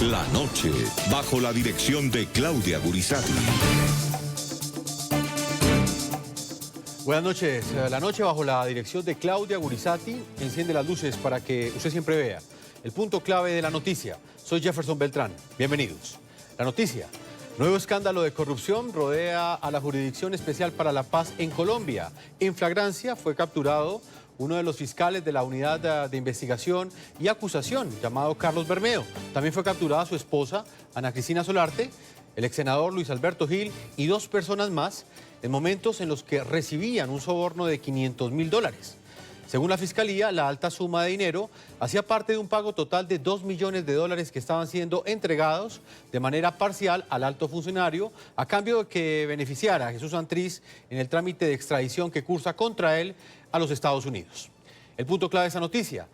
La noche, bajo la dirección de Claudia Gurizati. Buenas noches. La noche bajo la dirección de Claudia Gurizati enciende las luces para que usted siempre vea el punto clave de la noticia. Soy Jefferson Beltrán. Bienvenidos. La noticia. Nuevo escándalo de corrupción rodea a la Jurisdicción Especial para la Paz en Colombia. En flagrancia fue capturado uno de los fiscales de la Unidad de Investigación y Acusación, llamado Carlos Bermeo. También fue capturada su esposa, Ana Cristina Solarte, el ex senador Luis Alberto Gil y 2 personas más en momentos en los que recibían un soborno de $500.000. Según la Fiscalía, la alta suma de dinero hacía parte de un pago total de $2 millones que estaban siendo entregados de manera parcial al alto funcionario a cambio de que beneficiara a Jesús Santrich en el trámite de extradición que cursa contra él a los Estados Unidos. El punto clave de esta noticia.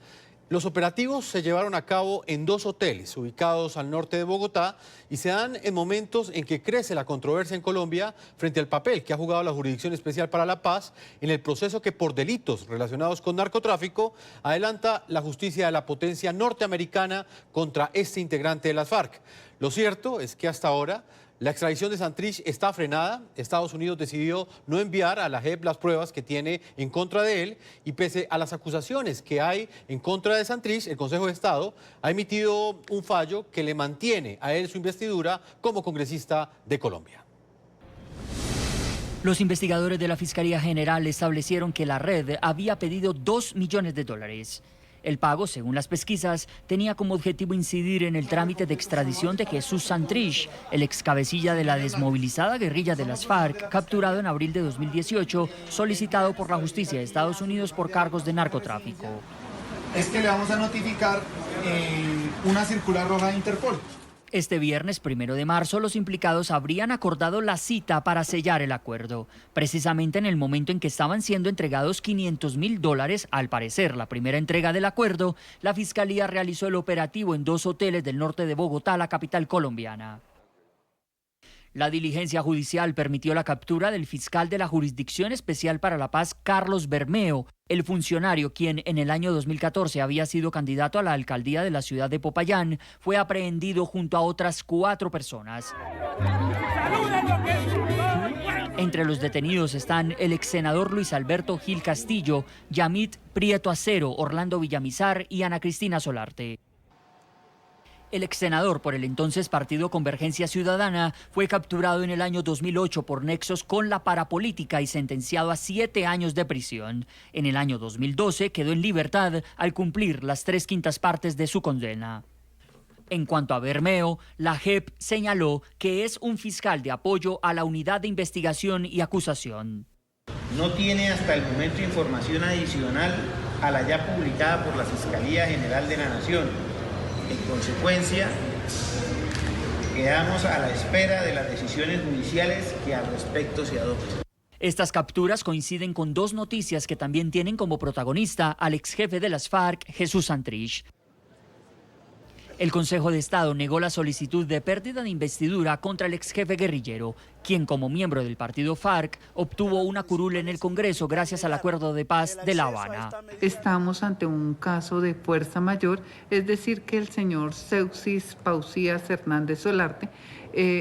Los operativos se llevaron a cabo en 2 hoteles ubicados al norte de Bogotá y se dan en momentos en que crece la controversia en Colombia frente al papel que ha jugado la Jurisdicción Especial para la Paz en el proceso que por delitos relacionados con narcotráfico adelanta la justicia de la potencia norteamericana contra este integrante de las FARC. Lo cierto es que hasta ahora la extradición de Santrich está frenada. Estados Unidos decidió no enviar a la JEP las pruebas que tiene en contra de él y pese a las acusaciones que hay en contra de Santrich, el Consejo de Estado ha emitido un fallo que le mantiene a él su investidura como congresista de Colombia. Los investigadores de la Fiscalía General establecieron que la red había pedido $2 millones. El pago, según las pesquisas, tenía como objetivo incidir en el trámite de extradición de Jesús Santrich, el ex cabecilla de la desmovilizada guerrilla de las FARC, capturado en abril de 2018, solicitado por la justicia de Estados Unidos por cargos de narcotráfico. Es que le vamos a notificar una circular roja de Interpol. Este viernes 1 de marzo, los implicados habrían acordado la cita para sellar el acuerdo. Precisamente en el momento en que estaban siendo entregados $500.000, al parecer la primera entrega del acuerdo, la Fiscalía realizó el operativo en 2 hoteles del norte de Bogotá, la capital colombiana. La diligencia judicial permitió la captura del fiscal de la Jurisdicción Especial para la Paz, Carlos Bermeo, el funcionario quien en el año 2014 había sido candidato a la alcaldía de la ciudad de Popayán, fue aprehendido junto a otras 4 personas. Entre los detenidos están el ex senador Luis Alberto Gil Castillo, Yamit Prieto Acero, Orlando Villamizar y Ana Cristina Solarte. El ex senador por el entonces Partido Convergencia Ciudadana fue capturado en el año 2008 por nexos con la parapolítica y sentenciado a 7 años de prisión. En el año 2012 quedó en libertad al cumplir las 3/5 partes de su condena. En cuanto a Bermeo, la JEP señaló que es un fiscal de apoyo a la Unidad de Investigación y Acusación. No tiene hasta el momento información adicional a la ya publicada por la Fiscalía General de la Nación. En consecuencia, quedamos a la espera de las decisiones judiciales que al respecto se adopten. Estas capturas coinciden con 2 noticias que también tienen como protagonista al ex jefe de las FARC, Jesús Santrich. El Consejo de Estado negó la solicitud de pérdida de investidura contra el ex jefe guerrillero, quien como miembro del partido FARC obtuvo una curul en el Congreso gracias al acuerdo de paz de La Habana. Estamos ante un caso de fuerza mayor, es decir que el señor Seuxis Pausías Hernández Solarte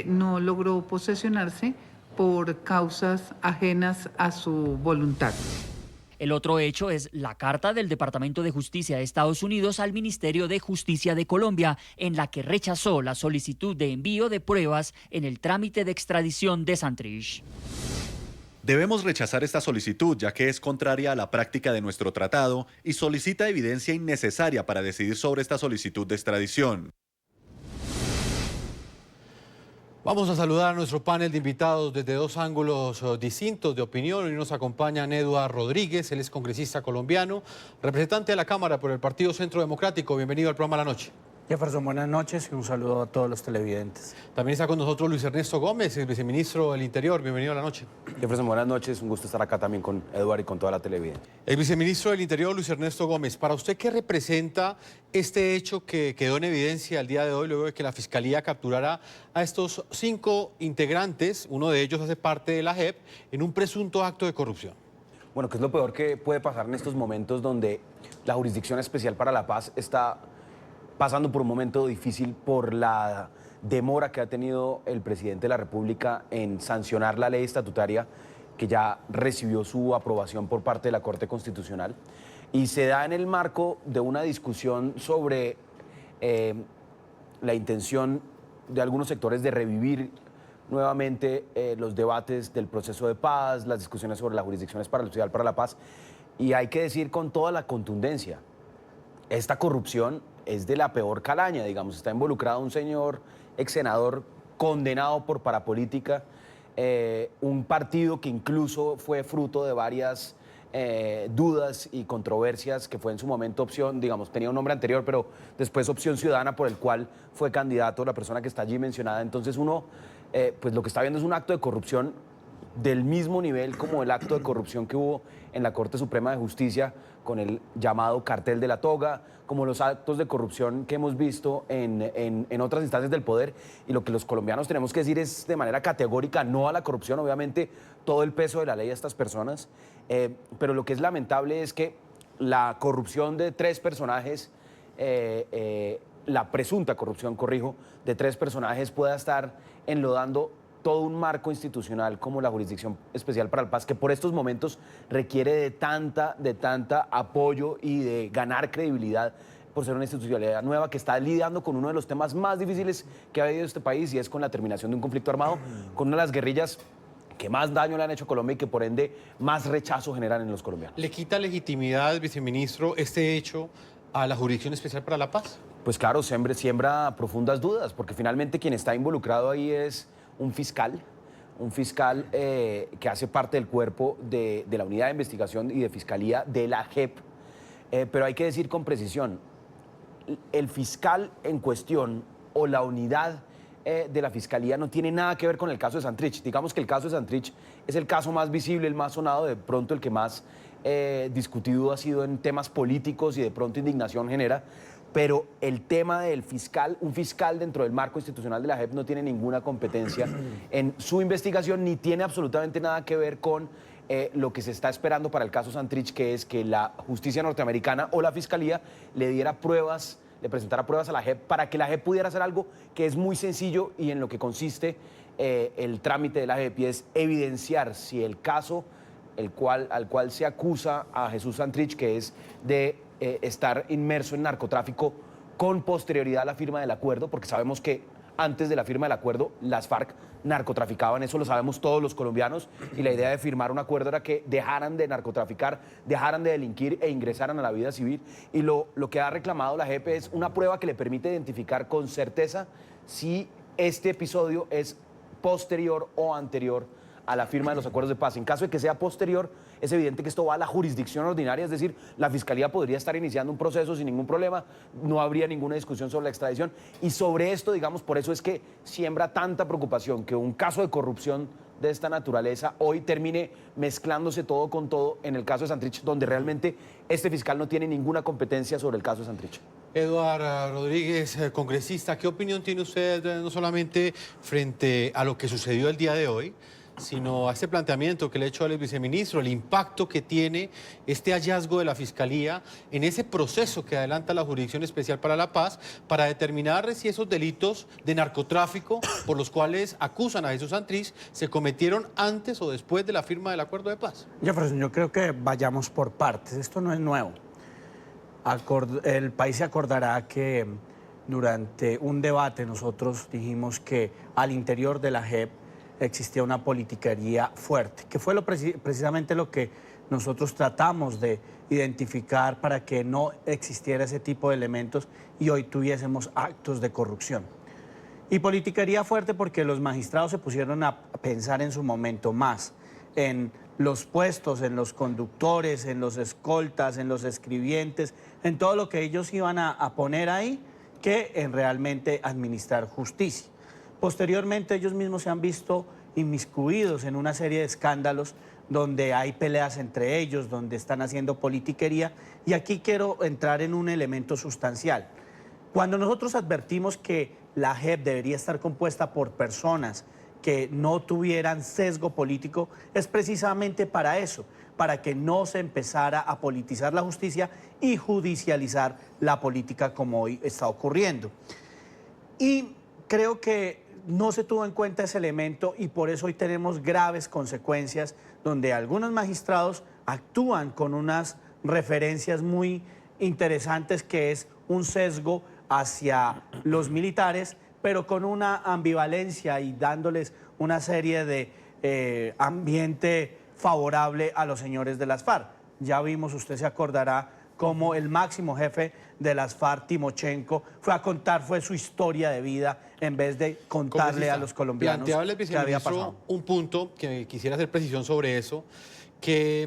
no logró posesionarse por causas ajenas a su voluntad. El otro hecho es la carta del Departamento de Justicia de Estados Unidos al Ministerio de Justicia de Colombia, en la que rechazó la solicitud de envío de pruebas en el trámite de extradición de Santrich. Debemos rechazar esta solicitud ya que es contraria a la práctica de nuestro tratado y solicita evidencia innecesaria para decidir sobre esta solicitud de extradición. Vamos a saludar a nuestro panel de invitados desde 2 ángulos distintos de opinión. Hoy nos acompañan Eduard Rodríguez, él es congresista colombiano, representante de la Cámara por el Partido Centro Democrático. Bienvenido al programa La Noche. Jefferson, buenas noches y un saludo a todos los televidentes. También está con nosotros Luis Ernesto Gómez, el viceministro del Interior. Bienvenido a La Noche. Jefferson, buenas noches. Un gusto estar acá también con Eduard y con toda la televidencia. El viceministro del Interior, Luis Ernesto Gómez, ¿para usted qué representa este hecho que quedó en evidencia el día de hoy, luego de que la Fiscalía capturara a estos 5 integrantes, uno de ellos hace parte de la JEP, en un presunto acto de corrupción? Bueno, ¿qué es lo peor que puede pasar en estos momentos donde la Jurisdicción Especial para la Paz está pasando por un momento difícil por la demora que ha tenido el presidente de la República en sancionar la ley estatutaria que ya recibió su aprobación por parte de la Corte Constitucional. Y se da en el marco de una discusión sobre la intención de algunos sectores de revivir nuevamente los debates del proceso de paz, las discusiones sobre la Jurisdicción Especial para la Paz. Y hay que decir con toda la contundencia, esta corrupción es de la peor calaña, digamos. Está involucrado un señor ex senador condenado por parapolítica, un partido que incluso fue fruto de varias dudas y controversias, que fue en su momento Opción, digamos, tenía un nombre anterior, pero después Opción Ciudadana, por el cual fue candidato la persona que está allí mencionada. Entonces uno, pues lo que está viendo es un acto de corrupción del mismo nivel como el acto de corrupción que hubo en la Corte Suprema de Justicia con el llamado cartel de la toga, como los actos de corrupción que hemos visto en otras instancias del poder. Y lo que los colombianos tenemos que decir es de manera categórica no a la corrupción, obviamente todo el peso de la ley a estas personas, pero lo que es lamentable es que la corrupción de 3 personajes, la presunta corrupción, corrijo, de 3 personajes pueda estar enlodando todo un marco institucional como la Jurisdicción Especial para la Paz, que por estos momentos requiere de tanta apoyo y de ganar credibilidad por ser una institucionalidad nueva que está lidiando con uno de los temas más difíciles que ha habido este país, y es con la terminación de un conflicto armado, con una de las guerrillas que más daño le han hecho a Colombia y que por ende más rechazo generan en los colombianos. ¿Le quita legitimidad, viceministro, este hecho a la Jurisdicción Especial para la Paz? Pues claro, siembra profundas dudas, porque finalmente quien está involucrado ahí es un fiscal que hace parte del cuerpo de la Unidad de Investigación y de Fiscalía de la JEP. Pero hay que decir con precisión, el fiscal en cuestión o la unidad de la Fiscalía no tiene nada que ver con el caso de Santrich. Digamos que el caso de Santrich es el caso más visible, el más sonado, de pronto el que más discutido ha sido en temas políticos y de pronto indignación genera. Pero el tema del fiscal, un fiscal dentro del marco institucional de la JEP no tiene ninguna competencia en su investigación, ni tiene absolutamente nada que ver con lo que se está esperando para el caso Santrich, que es que la justicia norteamericana o la fiscalía le diera pruebas, le presentara pruebas a la JEP para que la JEP pudiera hacer algo que es muy sencillo y en lo que consiste el trámite de la JEP, y es evidenciar si el caso al cual se acusa a Jesús Santrich, que es de estar inmerso en narcotráfico con posterioridad a la firma del acuerdo, porque sabemos que antes de la firma del acuerdo las FARC narcotraficaban, eso lo sabemos todos los colombianos, y la idea de firmar un acuerdo era que dejaran de narcotraficar, dejaran de delinquir e ingresaran a la vida civil. Y lo que ha reclamado la JEP es una prueba que le permite identificar con certeza si este episodio es posterior o anterior a la firma de los acuerdos de paz. En caso de que sea posterior, es evidente que esto va a la jurisdicción ordinaria, es decir, la Fiscalía podría estar iniciando un proceso sin ningún problema, no habría ninguna discusión sobre la extradición, y sobre esto, digamos, por eso es que siembra tanta preocupación que un caso de corrupción de esta naturaleza hoy termine mezclándose todo con todo en el caso de Santrich, donde realmente este fiscal no tiene ninguna competencia sobre el caso de Santrich. Eduardo Rodríguez, congresista, ¿qué opinión tiene usted no solamente frente a lo que sucedió el día de hoy, sino a este planteamiento que le he hecho al viceministro, el impacto que tiene este hallazgo de la Fiscalía en ese proceso que adelanta la Jurisdicción Especial para la Paz para determinar si esos delitos de narcotráfico por los cuales acusan a Jesús Santrich se cometieron antes o después de la firma del acuerdo de paz? Jefferson, yo creo que vayamos por partes. Esto no es nuevo. El país se acordará que durante un debate nosotros dijimos que al interior de la JEP existía una politiquería fuerte, que fue precisamente lo que nosotros tratamos de identificar para que no existiera ese tipo de elementos y hoy tuviésemos actos de corrupción. Y politiquería fuerte porque los magistrados se pusieron a pensar en su momento más en los puestos, en los conductores, en los escoltas, en los escribientes, en todo lo que ellos iban a poner ahí, que en realmente administrar justicia. Posteriormente ellos mismos se han visto inmiscuidos en una serie de escándalos donde hay peleas entre ellos, donde están haciendo politiquería, y aquí quiero entrar en un elemento sustancial. Cuando nosotros advertimos que la JEP debería estar compuesta por personas que no tuvieran sesgo político, es precisamente para eso, para que no se empezara a politizar la justicia y judicializar la política como hoy está ocurriendo. Y creo que no se tuvo en cuenta ese elemento y por eso hoy tenemos graves consecuencias donde algunos magistrados actúan con unas referencias muy interesantes que es un sesgo hacia los militares, pero con una ambivalencia y dándoles una serie de ambiente favorable a los señores de las FARC. Ya vimos, usted se acordará, cómo el máximo jefe de las FARC, Timochenko, fue su historia de vida en vez de contarle a los colombianos qué había pasado. Un punto que quisiera hacer precisión sobre eso, que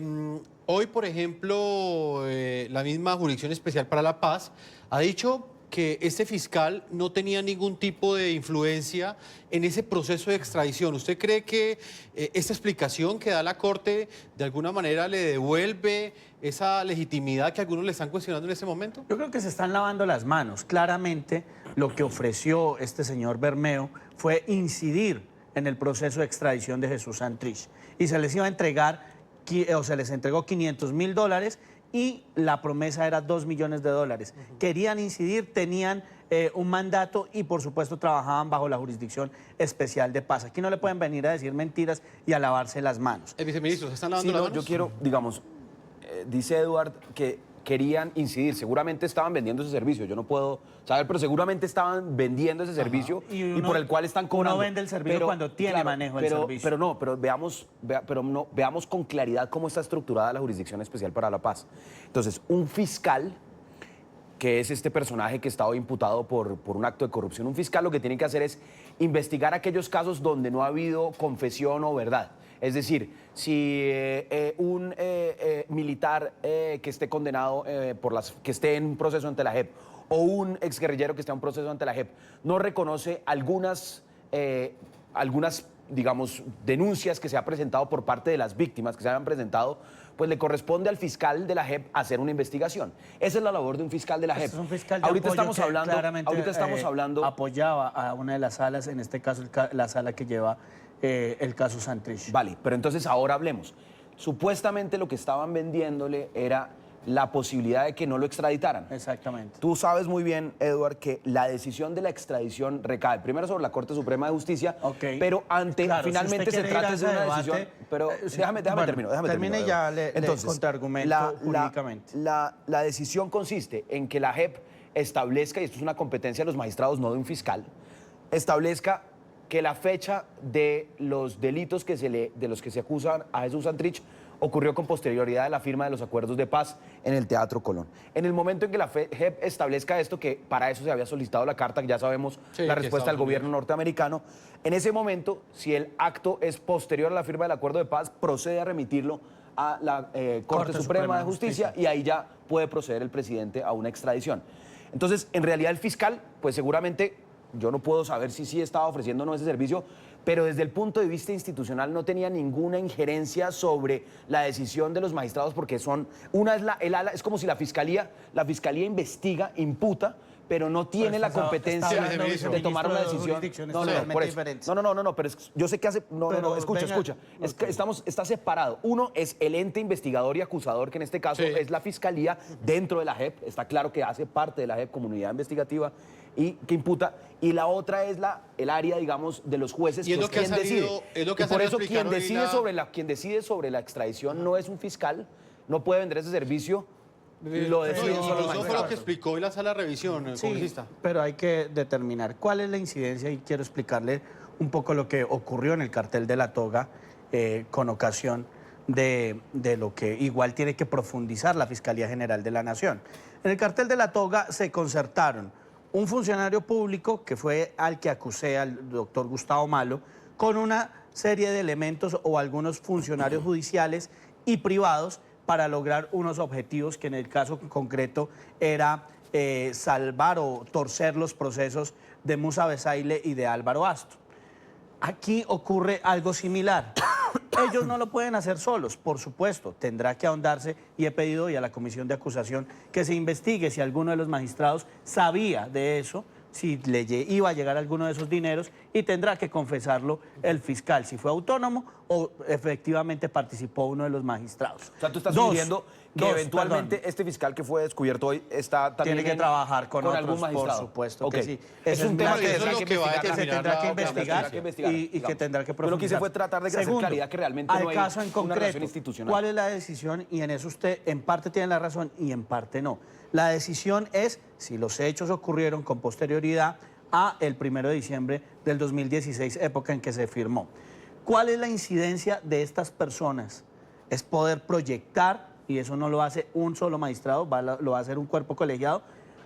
hoy, por ejemplo, la misma Jurisdicción Especial para la Paz ha dicho que este fiscal no tenía ningún tipo de influencia en ese proceso de extradición. ¿Usted cree que esta explicación que da la Corte de alguna manera le devuelve esa legitimidad que algunos le están cuestionando en este momento? Yo creo que se están lavando las manos. Claramente lo que ofreció este señor Bermeo fue incidir en el proceso de extradición de Jesús Santrich. Y se les iba a entregar, o se les entregó $500.000 y la promesa era $2 millones. Querían incidir, tenían un mandato y por supuesto trabajaban bajo la Jurisdicción Especial de Paz. Aquí no le pueden venir a decir mentiras y a lavarse las manos. El viceministro, ¿se están lavando las manos? Yo quiero, digamos, dice Eduard que querían incidir, seguramente estaban vendiendo ese servicio, yo no puedo saber, pero seguramente estaban vendiendo ese servicio y por el cual están cobrando. Uno vende el servicio cuando tiene manejo del servicio. Pero veamos con claridad cómo está estructurada la Jurisdicción Especial para la Paz. Entonces, un fiscal, que es este personaje que está hoy imputado por un acto de corrupción, un fiscal lo que tiene que hacer es investigar aquellos casos donde no ha habido confesión o verdad. Es decir, si un militar que esté condenado que esté en un proceso ante la JEP o un exguerrillero que esté en un proceso ante la JEP no reconoce algunas, digamos, denuncias que se han presentado por parte de las víctimas que se habían presentado, pues le corresponde al fiscal de la JEP hacer una investigación. Esa es la labor de un fiscal de la JEP. Es un fiscal de ahorita apoyo estamos hablando, claramente, ahorita estamos hablando, apoyaba a una de las salas, en este caso la sala que lleva el caso Santrich. Vale, pero entonces ahora hablemos. Supuestamente lo que estaban vendiéndole era la posibilidad de que no lo extraditaran. Exactamente. Tú sabes muy bien, Eduard, que la decisión de la extradición recae primero sobre la Corte Suprema de Justicia, pero finalmente se trata de una decisión... Pero déjame terminar. Termine ya, entonces, contraargumento jurídicamente. La decisión consiste en que la JEP establezca, y esto es una competencia de los magistrados, no de un fiscal, establezca que la fecha de los delitos de los que se acusan a Jesús Santrich ocurrió con posterioridad de la firma de los acuerdos de paz en el Teatro Colón. En el momento en que la JEP establezca esto, que para eso se había solicitado la carta, que ya sabemos la respuesta del gobierno norteamericano, en ese momento, si el acto es posterior a la firma del acuerdo de paz, procede a remitirlo a la Corte Suprema de Justicia y ahí ya puede proceder el presidente a una extradición. Entonces, en realidad el fiscal, pues seguramente, yo no puedo saber si sí estaba ofreciendo o no ese servicio, pero desde el punto de vista institucional no tenía ninguna injerencia sobre la decisión de los magistrados, porque es como si la fiscalía investiga, imputa, pero no tiene la competencia de tomar una decisión. No, pero yo sé que hace... Escucha. Está separado. Uno es el ente investigador y acusador, que en este caso es la fiscalía dentro de la JEP. Está claro que hace parte de la JEP, comunidad investigativa, y que imputa. Y la otra es el área, digamos, de los jueces, que es quien decide. Y por eso quien decide sobre la extradición no es un fiscal, no puede vender ese servicio. Lo decide eso fue lo que explicó hoy la sala de revisión, el congresista. Pero hay que determinar cuál es la incidencia y quiero explicarle un poco lo que ocurrió en el cartel de la toga con ocasión de lo que igual tiene que profundizar la Fiscalía General de la Nación. En el cartel de la toga se concertaron un funcionario público, que fue al que acusé, al doctor Gustavo Malo, con una serie de elementos o algunos funcionarios judiciales y privados para lograr unos objetivos que en el caso concreto era salvar o torcer los procesos de Musa Besaile y de Álvaro Astro. Aquí ocurre algo similar. Ellos no lo pueden hacer solos, por supuesto, tendrá que ahondarse y he pedido hoy a la comisión de acusación que se investigue si alguno de los magistrados sabía de eso, si iba a llegar alguno de esos dineros y tendrá que confesarlo el fiscal, si fue autónomo o efectivamente participó uno de los magistrados. O sea, tú estás sugiriendo que eventualmente este fiscal que fue descubierto hoy está también tiene que trabajar con otros, algún magistrado. por supuesto Okay. que sí. Es un tema que se tendrá que investigar y que tendrá que profundizar. Yo lo que hice fue tratar de hacer claridad que realmente no hay caso en una concreto, relación institucional. ¿Cuál es la decisión? Y en eso usted en parte tiene la razón y en parte no. La decisión es si los hechos ocurrieron con posterioridad a el 1 de diciembre del 2016, época en que se firmó. ¿Cuál es la incidencia de estas personas? Es poder proyectar, y eso no lo hace un solo magistrado, lo va a hacer un cuerpo colegiado,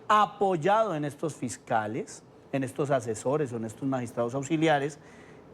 apoyado en estos fiscales, en estos asesores o en estos magistrados auxiliares,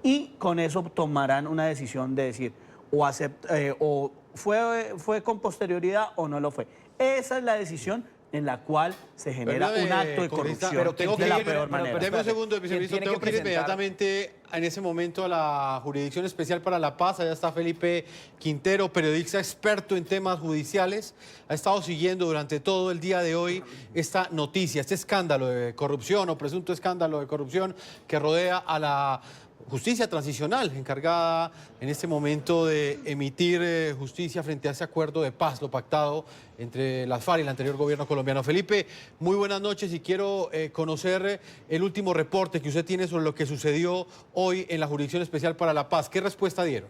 y con eso tomarán una decisión de decir o fue con posterioridad o no lo fue. Esa es la decisión en la cual se genera un acto de corrupción, pero tengo de la peor manera. Deme un segundo, viceministro, tengo que ir inmediatamente en ese momento a la Jurisdicción Especial para la Paz. Allá está Felipe Quintero, periodista experto en temas judiciales. Ha estado siguiendo durante todo el día de hoy esta noticia, este escándalo de corrupción o presunto escándalo de corrupción que rodea a la justicia transicional, encargada en este momento de emitir justicia frente a ese acuerdo de paz, lo pactado entre las FARC y el anterior gobierno colombiano. Felipe, muy buenas noches y quiero conocer el último reporte que usted tiene sobre lo que sucedió hoy en la Jurisdicción Especial para la Paz. ¿Qué respuesta dieron?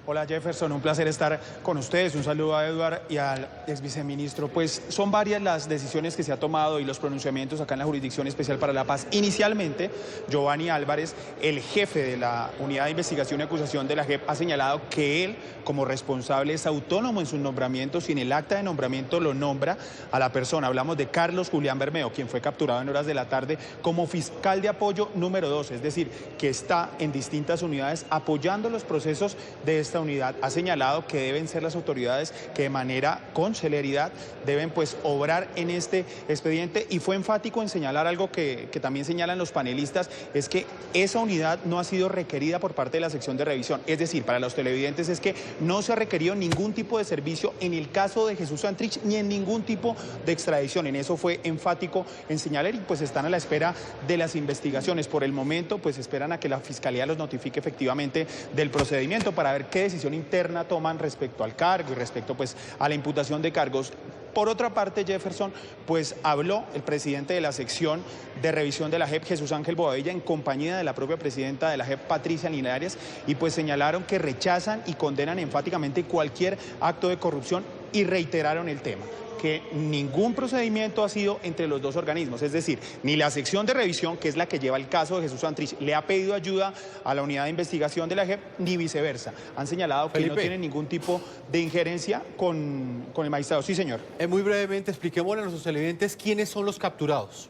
Hola Jefferson, un placer estar con ustedes. Un saludo a Eduard y al exviceministro. Pues son varias las decisiones que se ha tomado y los pronunciamientos acá en la Jurisdicción Especial para la Paz. Inicialmente, Giovanni Álvarez, el jefe de la Unidad de Investigación y Acusación de la JEP, ha señalado que él, como responsable, es autónomo en sus nombramientos y en el acta de nombramiento lo nombra a la persona. Hablamos de Carlos Julián Bermeo, quien fue capturado en horas de la tarde como fiscal de apoyo número 2, es decir, que está en distintas unidades apoyando los procesos de esta unidad. Ha señalado que deben ser las autoridades que de manera con celeridad deben pues obrar en este expediente y fue enfático en señalar algo que también señalan los panelistas, es que esa unidad no ha sido requerida por parte de la sección de revisión. Es decir, para los televidentes es que no se ha requerido ningún tipo de servicio en el caso de Jesús Santrich ni en ningún tipo de extradición. En eso fue enfático en señalar y pues están a la espera de las investigaciones. Por el momento pues esperan a que la Fiscalía los notifique efectivamente del procedimiento para ver qué decisión interna toman respecto al cargo y respecto pues a la imputación de cargos. Por otra parte, Jefferson, pues habló el presidente de la sección de revisión de la JEP, Jesús Ángel Bobadilla, en compañía de la propia presidenta de la JEP, Patricia Linares, y pues señalaron que rechazan y condenan enfáticamente cualquier acto de corrupción y reiteraron el tema, que ningún procedimiento ha sido entre los dos organismos, es decir, ni la sección de revisión, que es la que lleva el caso de Jesús Santrich, le ha pedido ayuda a la unidad de investigación de la JEP, ni viceversa. Han señalado que no tienen ningún tipo de injerencia con el magistrado. Sí, señor. Muy brevemente, expliquémosle a nuestros televidentes quiénes son los capturados.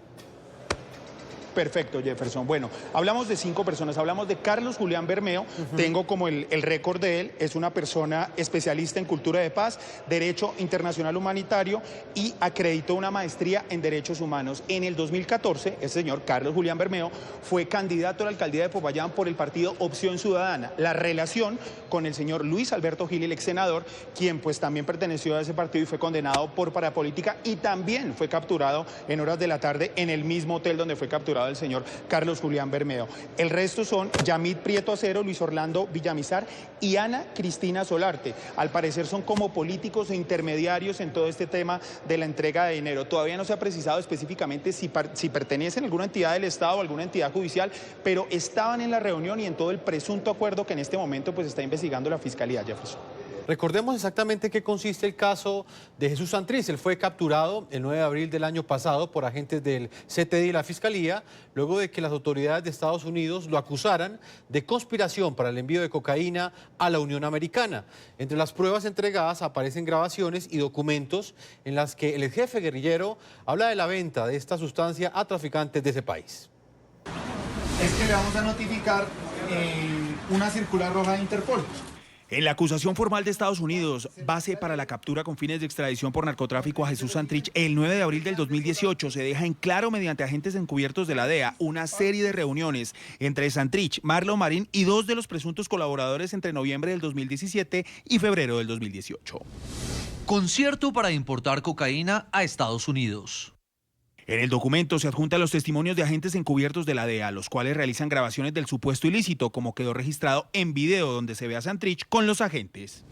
Perfecto, Jefferson. Bueno, hablamos de 5 personas. Hablamos de Carlos Julián Bermeo. Tengo como el récord de él. Es una persona especialista en cultura de paz, derecho internacional humanitario y acreditó una maestría en derechos humanos. En el 2014, ese señor Carlos Julián Bermeo fue candidato a la alcaldía de Popayán por el partido Opción Ciudadana. La relación con el señor Luis Alberto Gil, el ex senador, quien pues también perteneció a ese partido y fue condenado por parapolítica y también fue capturado en horas de la tarde en el mismo hotel donde fue capturado del señor Carlos Julián Bermeo. El resto son Yamit Prieto Acero, Luis Orlando Villamizar y Ana Cristina Solarte. Al parecer son como políticos e intermediarios en todo este tema de la entrega de dinero. Todavía no se ha precisado específicamente si pertenecen a alguna entidad del Estado o alguna entidad judicial, pero estaban en la reunión y en todo el presunto acuerdo que en este momento pues está investigando la Fiscalía, Jefferson. Recordemos exactamente qué consiste el caso de Jesús Santrich. Él fue capturado el 9 de abril del año pasado por agentes del CTI y la Fiscalía, luego de que las autoridades de Estados Unidos lo acusaran de conspiración para el envío de cocaína a la Unión Americana. Entre las pruebas entregadas aparecen grabaciones y documentos en las que el jefe guerrillero habla de la venta de esta sustancia a traficantes de ese país. Es que le vamos a notificar una circular roja de Interpol. En la acusación formal de Estados Unidos, base para la captura con fines de extradición por narcotráfico a Jesús Santrich, el 9 de abril del 2018 se deja en claro mediante agentes encubiertos de la DEA una serie de reuniones entre Santrich, Marlon Marín y 2 de los presuntos colaboradores entre noviembre del 2017 y febrero del 2018. Concierto para importar cocaína a Estados Unidos. En el documento se adjuntan los testimonios de agentes encubiertos de la DEA, los cuales realizan grabaciones del supuesto ilícito, como quedó registrado en video donde se ve a Santrich con los agentes.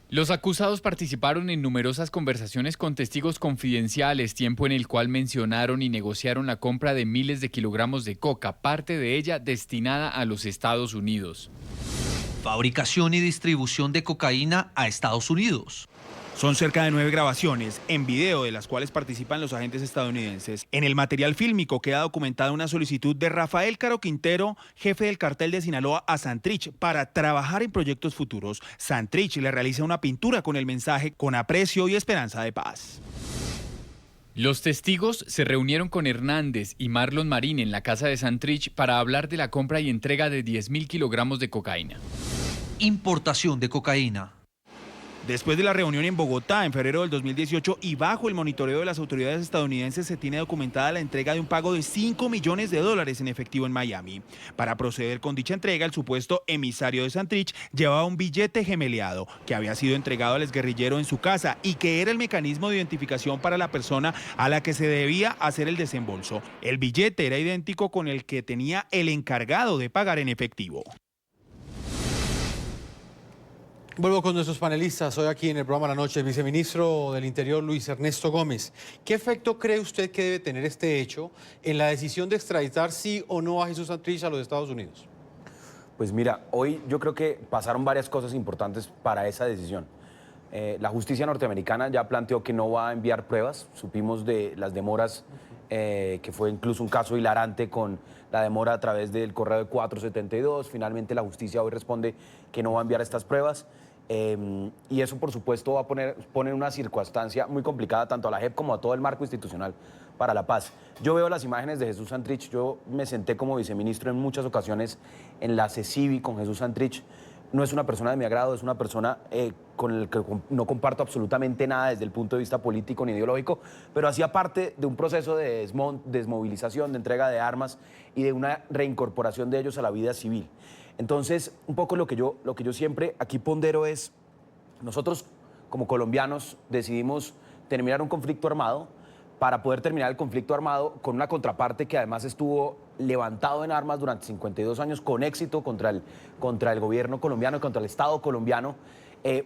Los acusados participaron en numerosas conversaciones con testigos confidenciales, tiempo en el cual mencionaron y negociaron la compra de miles de kilogramos de coca, parte de ella destinada a los Estados Unidos. Fabricación y distribución de cocaína a Estados Unidos. Son cerca de 9 grabaciones en video de las cuales participan los agentes estadounidenses. En el material fílmico queda documentada una solicitud de Rafael Caro Quintero, jefe del cartel de Sinaloa, a Santrich para trabajar en proyectos futuros. Santrich le realiza una pintura con el mensaje "con aprecio y esperanza de paz". Los testigos se reunieron con Hernández y Marlon Marín en la casa de Santrich para hablar de la compra y entrega de 10.000 kilogramos de cocaína. Importación de cocaína. Después de la reunión en Bogotá en febrero del 2018 y bajo el monitoreo de las autoridades estadounidenses, se tiene documentada la entrega de un pago de $5 millones en efectivo en Miami. Para proceder con dicha entrega, el supuesto emisario de Santrich llevaba un billete gemeleado que había sido entregado al exguerrillero en su casa y que era el mecanismo de identificación para la persona a la que se debía hacer el desembolso. El billete era idéntico con el que tenía el encargado de pagar en efectivo. Vuelvo con nuestros panelistas. Hoy aquí en el programa La Noche, el viceministro del Interior, Luis Ernesto Gómez. ¿Qué efecto cree usted que debe tener este hecho en la decisión de extraditar sí o no a Jesús Santrich a los Estados Unidos? Pues mira, hoy yo creo que pasaron varias cosas importantes para esa decisión. La justicia norteamericana ya planteó que no va a enviar pruebas. Supimos de las demoras, que fue incluso un caso hilarante con la demora a través del correo de 472. Finalmente la justicia hoy responde que no va a enviar estas pruebas. Y eso, por supuesto, va a poner una circunstancia muy complicada tanto a la JEP como a todo el marco institucional para la paz. Yo veo las imágenes de Jesús Santrich. Yo me senté como viceministro en muchas ocasiones en la CECIVI con Jesús Santrich. No es una persona de mi agrado, es una persona con la que no comparto absolutamente nada desde el punto de vista político ni ideológico, pero hacía parte de un proceso de desmovilización, de entrega de armas y de una reincorporación de ellos a la vida civil. Entonces, un poco lo que yo siempre aquí pondero es, nosotros como colombianos decidimos terminar un conflicto armado para poder terminar el conflicto armado con una contraparte que además estuvo levantado en armas durante 52 años con éxito contra el gobierno colombiano y contra el Estado colombiano.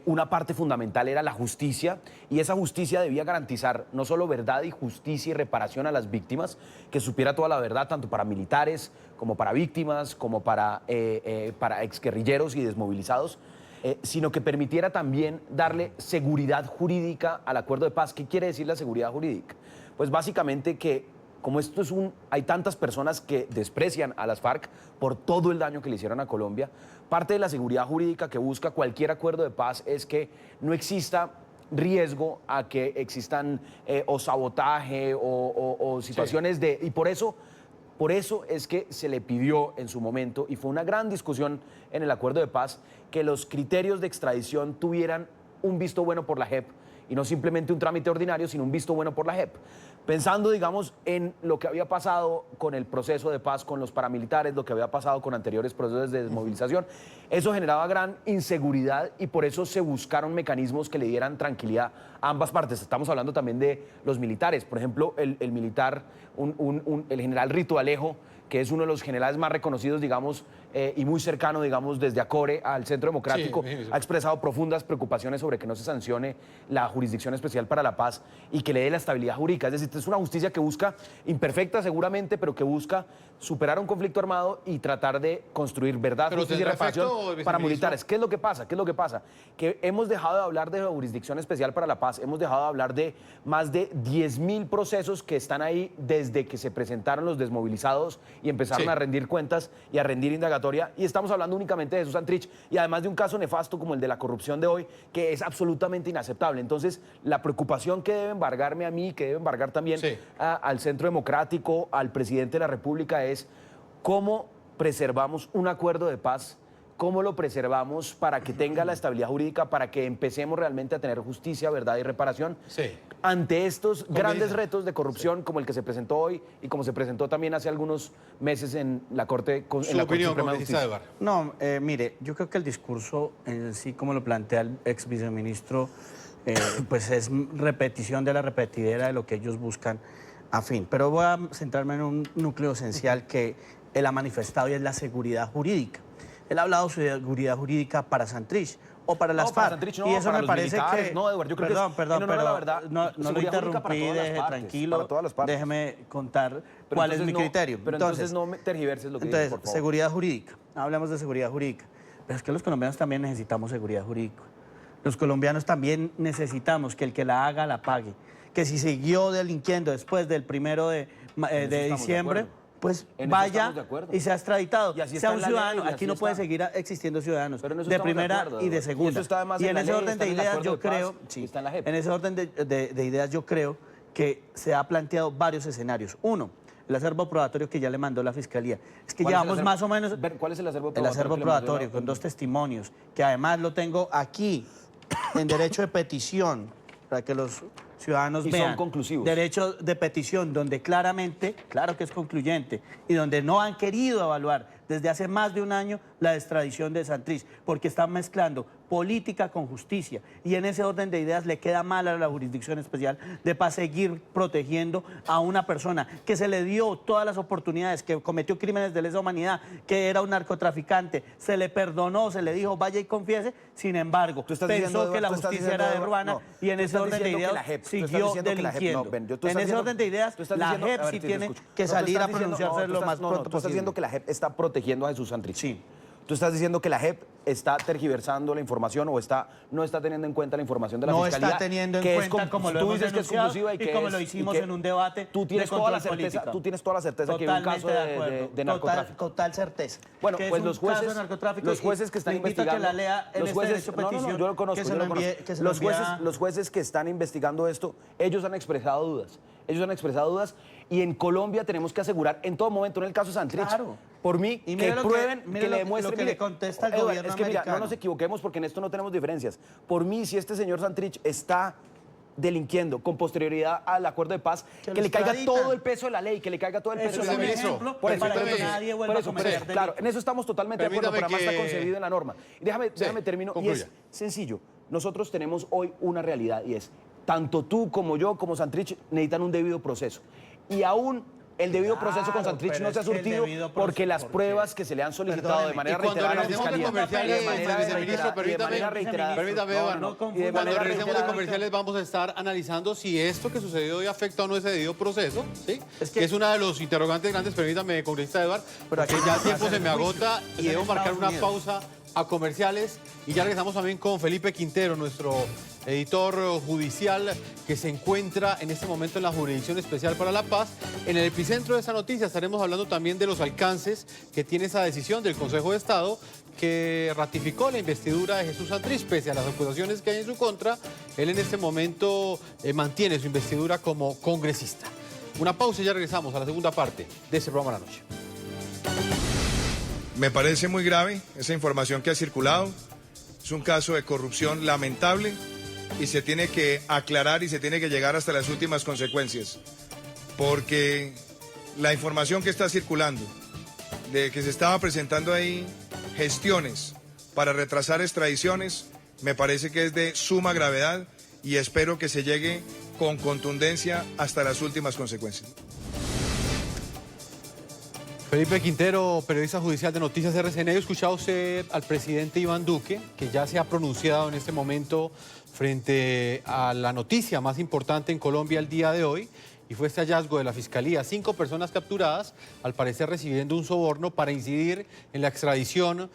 Una parte fundamental era la justicia, y esa justicia debía garantizar no solo verdad y justicia y reparación a las víctimas, que supiera toda la verdad tanto para militares como para víctimas, como para exguerrilleros y desmovilizados, sino que permitiera también darle seguridad jurídica al acuerdo de paz. ¿Qué quiere decir la seguridad jurídica? Pues básicamente que como hay tantas personas que desprecian a las FARC por todo el daño que le hicieron a Colombia, parte de la seguridad jurídica que busca cualquier acuerdo de paz es que no exista riesgo a que existan o sabotaje o situaciones de... Y por eso es que se le pidió en su momento, y fue una gran discusión en el acuerdo de paz, que los criterios de extradición tuvieran un visto bueno por la JEP, y no simplemente un trámite ordinario, sino un visto bueno por la JEP. Pensando, digamos, en lo que había pasado con el proceso de paz con los paramilitares, lo que había pasado con anteriores procesos de desmovilización, eso generaba gran inseguridad y por eso se buscaron mecanismos que le dieran tranquilidad a ambas partes. Estamos hablando también de los militares. Por ejemplo, el militar, el general Rito Alejo, que es uno de los generales más reconocidos, digamos, y muy cercano, digamos, desde Acore al Centro Democrático, sí. Ha expresado profundas preocupaciones sobre que no se sancione la Jurisdicción Especial para la Paz y que le dé la estabilidad jurídica. Es decir, es una justicia que busca, imperfecta seguramente, pero que busca superar un conflicto armado y tratar de construir verdad, justicia y reparación para militares. ¿Qué es lo que pasa? Que hemos dejado de hablar de la Jurisdicción Especial para la Paz, hemos dejado de hablar de más de 10.000 procesos que están ahí desde que se presentaron los desmovilizados y empezaron a rendir cuentas y a rendir indagatoria, y estamos hablando únicamente de Jesús Santrich y además de un caso nefasto como el de la corrupción de hoy, que es absolutamente inaceptable. Entonces, la preocupación que debe embargarme a mí, que debe embargar también al Centro Democrático, al presidente de la República, es cómo preservamos un acuerdo de paz, cómo lo preservamos para que tenga la estabilidad jurídica, para que empecemos realmente a tener justicia, verdad y reparación ante estos grandes retos de corrupción como el que se presentó hoy y como se presentó también hace algunos meses en la Corte Suprema de Justicia. No, mire, yo creo que el discurso en sí, como lo plantea el ex viceministro, pues es repetición de la repetidera de lo que ellos buscan afín. Pero voy a centrarme en un núcleo esencial que él ha manifestado y es la seguridad jurídica. Él ha hablado de seguridad jurídica para Santrich o para las FARC. Santrich no, y eso para me los parece militares. que... No, Eduardo, yo creo que es, Perdón, la verdad, no lo interrumpí, deje tranquilo, para todas las partes. déjeme contar Pero cuál es mi criterio. Pero entonces no me tergiverses lo que dices, por favor. Seguridad jurídica, hablamos de seguridad jurídica, pero es que los colombianos también necesitamos seguridad jurídica. Los colombianos también necesitamos que el que la haga, la pague. Que si siguió delinquiendo después del 1 de diciembre, pues vaya y sea extraditado, sea un ciudadano. Aquí no puede seguir existiendo ciudadanos de primera y de segunda. Y en ese orden de ideas yo creo, en ese orden de ideas yo creo que se ha planteado varios escenarios. Uno, el acervo probatorio que ya le mandó la Fiscalía. Es que llevamos más o menos... ¿Cuál es el acervo probatorio? El acervo probatorio con 2 testimonios, que además lo tengo aquí, en derecho de petición, para que los ciudadanos vean. Son conclusivos. Derecho de petición, donde claramente, claro que es concluyente, y donde no han querido evaluar desde hace más de un año la extradición de Santrich, porque están mezclando política con justicia. Y en ese orden de ideas le queda mal a la Jurisdicción Especial de Paz seguir protegiendo a una persona que se le dio todas las oportunidades, que cometió crímenes de lesa humanidad, que era un narcotraficante, se le perdonó, se le dijo vaya y confiese, sin embargo, pensó que la justicia era de Ruana y en ese orden de ideas siguió delinquiendo. En ese orden de ideas, la JEP sí tiene que salir a pronunciarse lo más pronto posible. Tú estás diciendo que la JEP está protegiendo a Jesús Santrich. Sí. Tú estás diciendo que la JEP está tergiversando la información o no está teniendo en cuenta la información de la Fiscalía. No está teniendo en cuenta como lo hemos denunciado y como lo hicimos en un debate de control político. Tú tienes toda la certeza que hay un caso de narcotráfico. Total certeza. Bueno, pues los jueces que están investigando... que la lea en este derecho de petición. Yo lo conozco. Los jueces que están investigando esto, ellos han expresado dudas. Y en Colombia tenemos que asegurar en todo momento, en el caso de Santrich, por mí, que prueben, que le demuestren... Lo que le contesta el gobierno es que mira, americano. no nos equivoquemos porque en esto no tenemos diferencias. Por mí, si este señor Santrich está delinquiendo con posterioridad al acuerdo de paz, que le caiga todo el peso de la ley, que le caiga todo el peso de la ley. Para que nadie vuelva a cometer delitos. Claro, en eso estamos totalmente de acuerdo, pero además está concebido en la norma. Y déjame termino, y es sencillo. Nosotros tenemos hoy una realidad y es, tanto tú como yo, como Santrich, necesitan un debido proceso. Y aún el debido proceso con Santrich no se ha surtido porque las pruebas que se le han solicitado de manera reiterada a la Fiscalía... Permítame, Eduardo. Cuando regresemos de comerciales vamos a estar analizando si esto que sucedió hoy afecta o no ese debido proceso, ¿sí? Que es uno de los interrogantes grandes. Permítame, congresista Eduardo, porque ya el tiempo se me agota y debo marcar una pausa a comerciales. Y ya regresamos también con Felipe Quintero, nuestro editor judicial, que se encuentra en este momento en la Jurisdicción Especial para la Paz. En el epicentro de esta noticia estaremos hablando también de los alcances que tiene esa decisión del Consejo de Estado que ratificó la investidura de Jesús Santrich. Pese a las acusaciones que hay en su contra, él en este momento mantiene su investidura como congresista. Una pausa y ya regresamos a la segunda parte de este programa de la noche. Me parece muy grave esa información que ha circulado. Es un caso de corrupción lamentable y se tiene que aclarar y se tiene que llegar hasta las últimas consecuencias. Porque la información que está circulando, de que se estaba presentando ahí gestiones para retrasar extradiciones, me parece que es de suma gravedad y espero que se llegue con contundencia hasta las últimas consecuencias. Felipe Quintero, periodista judicial de Noticias RCN. ¿Ha escuchado usted al presidente Iván Duque, que ya se ha pronunciado en este momento frente a la noticia más importante en Colombia el día de hoy? Y fue este hallazgo de la Fiscalía. 5 personas capturadas, al parecer recibiendo un soborno para incidir en la extradición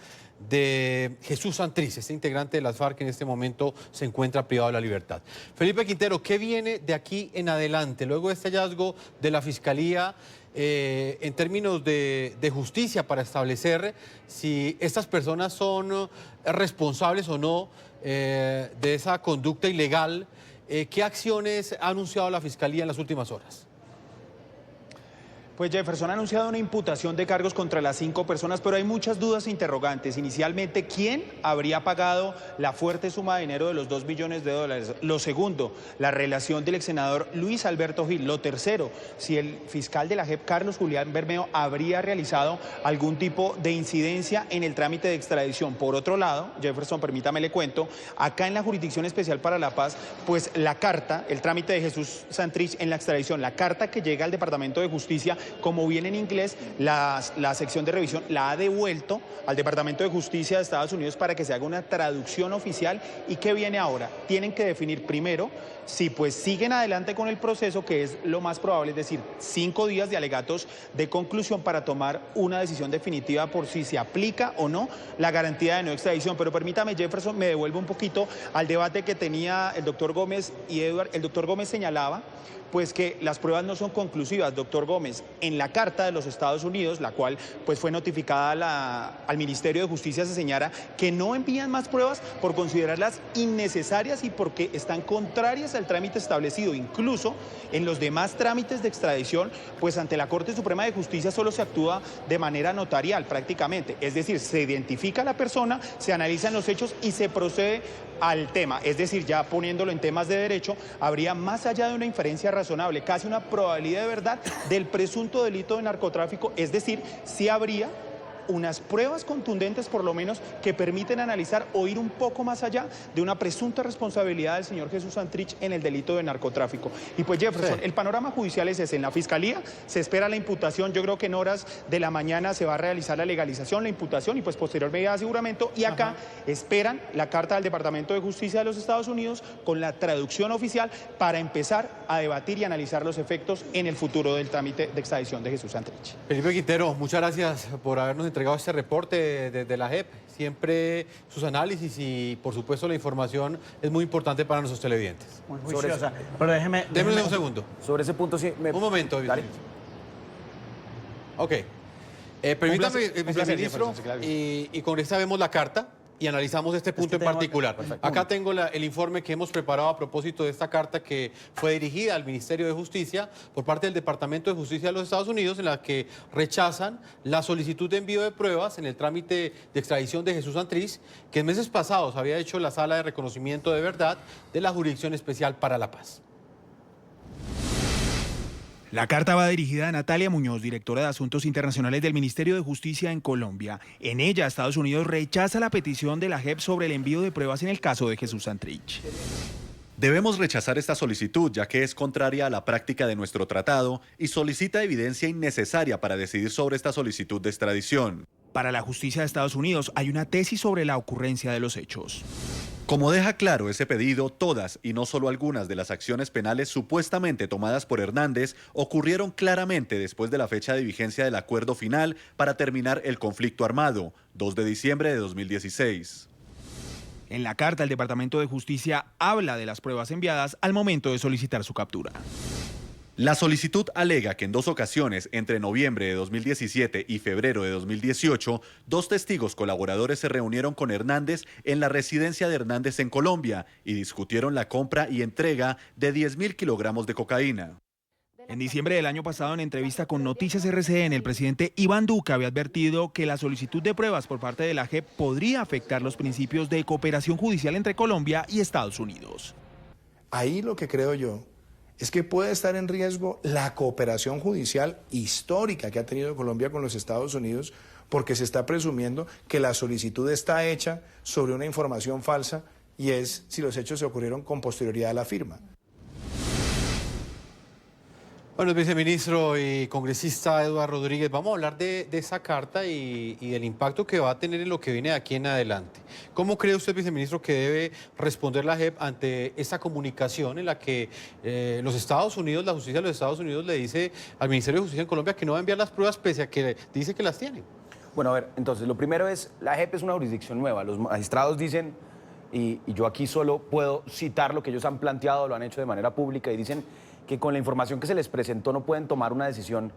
de Jesús Santrich, este integrante de las FARC que en este momento se encuentra privado de la libertad. Felipe Quintero, ¿qué viene de aquí en adelante, luego de este hallazgo de la Fiscalía, en términos de justicia, para establecer si estas personas son responsables o no de esa conducta ilegal? ¿Qué acciones ha anunciado la Fiscalía en las últimas horas? Pues Jefferson ha anunciado una imputación de cargos contra las 5 personas, pero hay muchas dudas e interrogantes. Inicialmente, ¿quién habría pagado la fuerte suma de dinero de los $2 billones? Lo segundo, la relación del ex senador Luis Alberto Gil. Lo tercero, si el fiscal de la JEP, Carlos Julián Bermeo, habría realizado algún tipo de incidencia en el trámite de extradición. Por otro lado, Jefferson, permítame le cuento, acá en la Jurisdicción Especial para la Paz, pues la carta, el trámite de Jesús Santrich en la extradición, la carta que llega al Departamento de Justicia, como viene en inglés, la sección de revisión la ha devuelto al Departamento de Justicia de Estados Unidos para que se haga una traducción oficial. ¿Y qué viene ahora? Tienen que definir primero si pues siguen adelante con el proceso, que es lo más probable, es decir, 5 días de alegatos de conclusión para tomar una decisión definitiva por si se aplica o no la garantía de no extradición. Pero permítame, Jefferson, me devuelvo un poquito al debate que tenía el doctor Gómez y Edward. El doctor Gómez señalaba pues que las pruebas no son conclusivas. Doctor Gómez, en la carta de los Estados Unidos, la cual pues fue notificada al Ministerio de Justicia, se señala que no envían más pruebas por considerarlas innecesarias y porque están contrarias al trámite establecido. Incluso en los demás trámites de extradición, pues ante la Corte Suprema de Justicia solo se actúa de manera notarial prácticamente. Es decir, se identifica a la persona, se analizan los hechos y se procede al tema. Es decir, ya poniéndolo en temas de derecho, habría más allá de una inferencia razonable, casi una probabilidad de verdad del presunto delito de narcotráfico. Es decir, sí habría unas pruebas contundentes, por lo menos, que permiten analizar o ir un poco más allá de una presunta responsabilidad del señor Jesús Santrich en el delito de narcotráfico. Y pues, Jefferson, sí, el panorama judicial es ese. En la Fiscalía se espera la imputación. Yo creo que en horas de la mañana se va a realizar la legalización, la imputación y pues posterior medida de aseguramiento. Y acá esperan la carta del Departamento de Justicia de los Estados Unidos con la traducción oficial para empezar a debatir y analizar los efectos en el futuro del trámite de extradición de Jesús Santrich. Felipe Quintero, muchas gracias por habernos entregado este reporte de la JEP. Siempre sus análisis y, por supuesto, la información es muy importante para nuestros televidentes. Muy juiciosa. Pero déjeme un segundo. Sobre ese punto sí. Un momento, ok. Permítame, viceministro, y con esta vemos la carta y analizamos este punto en particular. Acá tengo el informe que hemos preparado a propósito de esta carta que fue dirigida al Ministerio de Justicia por parte del Departamento de Justicia de los Estados Unidos, en la que rechazan la solicitud de envío de pruebas en el trámite de extradición de Jesús Santrich, que en meses pasados había hecho la Sala de Reconocimiento de Verdad de la Jurisdicción Especial para la Paz. La carta va dirigida a Natalia Muñoz, directora de Asuntos Internacionales del Ministerio de Justicia en Colombia. En ella, Estados Unidos rechaza la petición de la JEP sobre el envío de pruebas en el caso de Jesús Santrich. Debemos rechazar esta solicitud, ya que es contraria a la práctica de nuestro tratado y solicita evidencia innecesaria para decidir sobre esta solicitud de extradición. Para la justicia de Estados Unidos hay una tesis sobre la ocurrencia de los hechos. Como deja claro ese pedido, todas y no solo algunas de las acciones penales supuestamente tomadas por Hernández ocurrieron claramente después de la fecha de vigencia del acuerdo final para terminar el conflicto armado, 2 de diciembre de 2016. En la carta, el Departamento de Justicia habla de las pruebas enviadas al momento de solicitar su captura. La solicitud alega que en 2 ocasiones, entre noviembre de 2017 y febrero de 2018, 2 testigos colaboradores se reunieron con Hernández en la residencia de Hernández en Colombia y discutieron la compra y entrega de 10.000 kilogramos de cocaína. En diciembre del año pasado, en entrevista con Noticias RCN, el presidente Iván Duque había advertido que la solicitud de pruebas por parte de la JEP podría afectar los principios de cooperación judicial entre Colombia y Estados Unidos. Ahí lo que creo yo es que puede estar en riesgo la cooperación judicial histórica que ha tenido Colombia con los Estados Unidos, porque se está presumiendo que la solicitud está hecha sobre una información falsa y es si los hechos se ocurrieron con posterioridad a la firma. Bueno, viceministro y congresista Eduardo Rodríguez, vamos a hablar de esa carta y del impacto que va a tener en lo que viene de aquí en adelante. ¿Cómo cree usted, viceministro, que debe responder la JEP ante esta comunicación en la que los Estados Unidos, la justicia de los Estados Unidos le dice al Ministerio de Justicia en Colombia que no va a enviar las pruebas pese a que dice que las tienen? Bueno, a ver, entonces, lo primero es, la JEP es una jurisdicción nueva. Los magistrados dicen, y yo aquí solo puedo citar lo que ellos han planteado, lo han hecho de manera pública, y dicen que con la información que se les presentó no pueden tomar una decisión